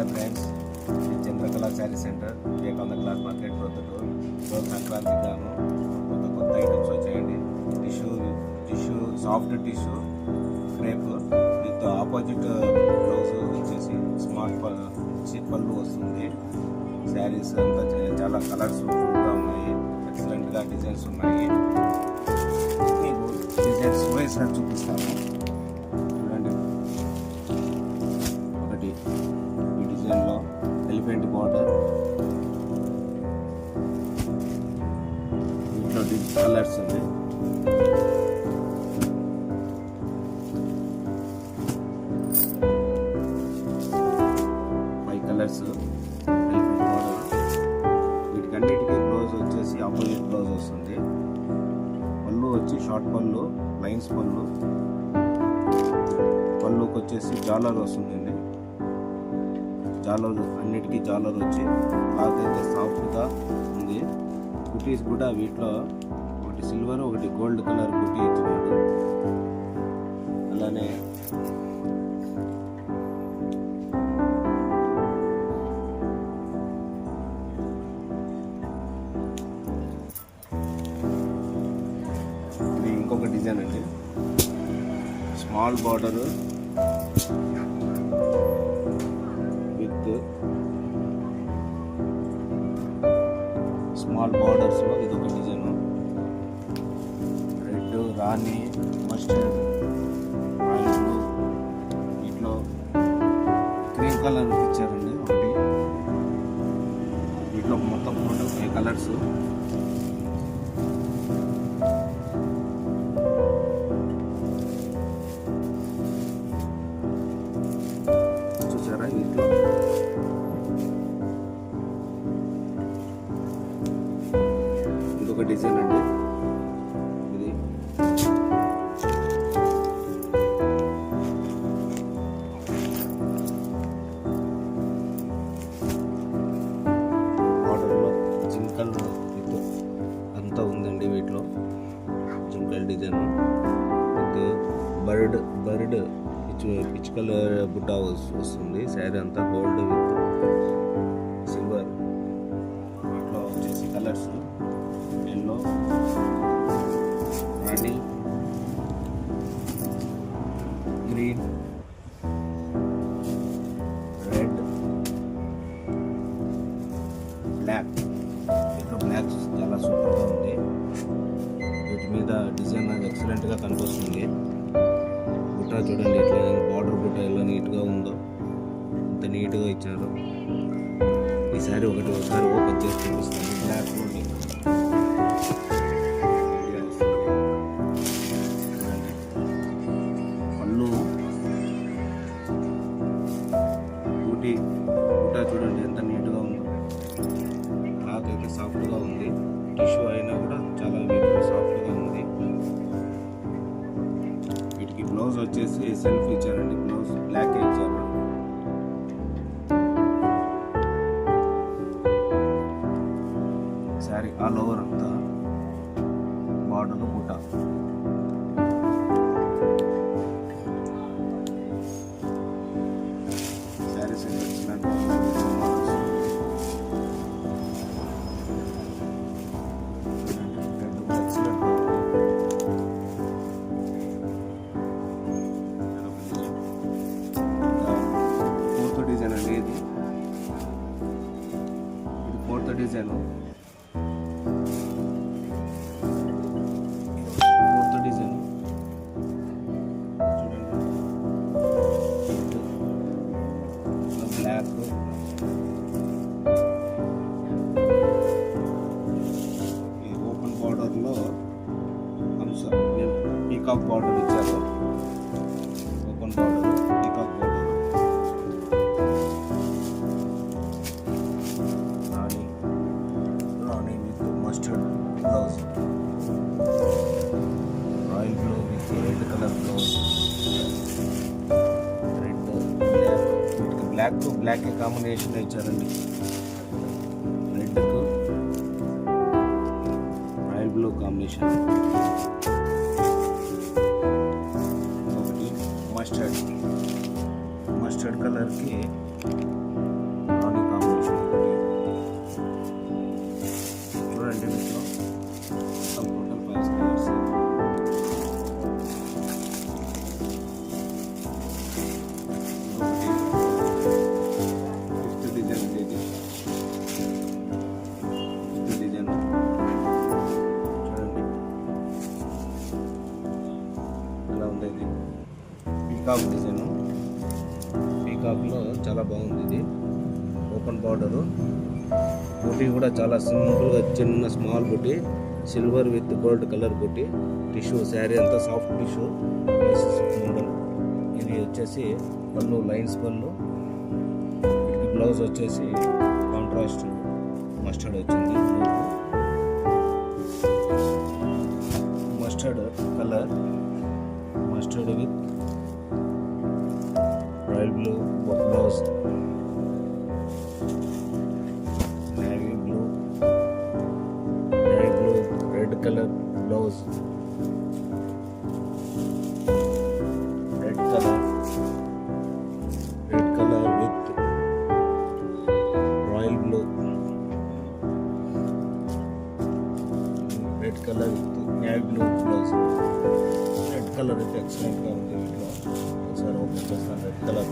Hi friends, ఇది Chandrakala sari centre, Vivekananda cloth market, Proddatur. ఈరోజు సంక్రాంతికి గాను కొత్త ఐటమ్స్ వచ్చాయండి. Tissue soft tissue crepe with opposite blouse వచ్చేసి స్మార్ట్ పళ్ళు వస్తుంది. శారీస్ అంతా చాలా కలర్స్ఫుల్గా ఉన్నాయి, ఎక్సలెంట్గా డిజైన్స్ ఉన్నాయి. మీకు డిజైన్స్ వైస్గా చూపిస్తాను. చూడండి, ఒకటి ఈ డిజైన్లో ఎలిఫెంట్ బార్డర్, దీంట్లో కలర్స్ ఉంది. Colours elephant border. వీటికన్నిటికీ బ్లౌజ్ వచ్చేసి ఆపోజిట్ బ్లౌజ్ వస్తుంది. పళ్ళు వచ్చి షార్ట్ పళ్ళు, లైన్స్ పళ్ళుకి వచ్చేసి జాలర్ వస్తుందండి. జాలర్ అన్నిటికీ జాలర్ వచ్చి క్లాత్ అయితే సాఫ్ట్గా ఉంది. బుటీస్ కూడా వీటిలో ఒకటి సిల్వర్, ఒకటి గోల్డ్ కలర్ బుటీ ఇచ్చినాడు. అలానే ఇంకొక డిజైన్ అండి, స్మాల్ బార్డర్ విత్ స్మాల్ బార్డర్స్లో ఇదొక డిజైన్. రెడ్, రాణి, మస్టర్డ్, రాయల్ బ్లూ, వీటిలో క్రీమ్ కలర్ ఇచ్చారండి ఒకటి. వీటిలో మొత్తం 5 కలర్స్. వీటిలో ఇదొక డిజైన్ అండి. ఇది బార్డర్లో జింకల్ విత్ అంతా ఉందండి. వీటిలో జింకల్ design with bird peach colour బుట్టా వస్తుంది. శారీ అంతా గోల్డ్ విత్ సిల్వర్. వాటిలో వచ్చేసి కలర్స్ ఎల్లో, రాణి, గ్రీన్, రెడ్, బ్లాక్. ఇంకా బ్లాక్ చాలా సూపర్గా ఉంది. వీటి మీద డిజైన్ ఎక్సలెంట్గా కనిపిస్తుంది. బుట్ట చూడండి, ఇట్లా బార్డర్ బుట్ట ఎలా నీట్గా ఉందో, అంత నీట్గా ఇచ్చారు. ఈ శారీ ఒకసారి ఓపెన్ చేసి చూపిస్తాను. బ్లాక్ చూడండి, పళ్ళు బుట్ట చూడండి ఎంత నీట్గా ఉందో. క్లాత్ అయితే సాఫ్ట్గా ఉంది. టిష్యూ అయినా కూడా చాలా నీట్గా సాఫ్ట్గా ఉంది. వీటికి బ్లౌజ్ వచ్చేసి సెల్ఫ్ ఇచ్చారండి. బ్లౌజ్ బ్లాక్ ఇచ్చారు. శారీ ఆల్ ఓవర్ అంతా బార్డర్ బుట్ట. Saris excellent. డిజైన్ అండి, ఇది ఫోర్త్ డిజైన్. చూడండి, బ్లాక్, ఈ ఓపెన్ బార్డర్లో పీకాక్ బార్డర్ ఇచ్చారు. Open border, peacock border. రాణి with mustard blouse, royal blue with red colour blouse. Red, black. వీటికి బ్లాక్ కాంబినేషన్ ఇచ్చారండి. రెడ్కు రాయల్ బ్లూ కాంబినేషన్. ఒకటి మస్టర్డ్ కలర్కి పీకాక్లో చాలా బాగుంది. ఇది ఓపెన్ బార్డరు. బుటీ కూడా చాలా సింపుల్గా చిన్న small buti, silver with gold colour buti. Tissue sari అంతా సాఫ్ట్ టిష్యూ మోడల్. ఇది వచ్చేసి పళ్ళు లైన్స్ పళ్ళు. ఇది బ్లౌజ్ వచ్చేసి కాంట్రాస్ట్ మస్టర్డ్ వచ్చింది. Mustard colour, mustard with royal blue blouse, navy blue, navy blue red colour blouse, red colour with royal blue, red colour with navy blue blouse. Red colour అయితే ఎక్సలెంట్గా ఉంది. వీటిలో ఒకసారి open చేస్తాను. Red colour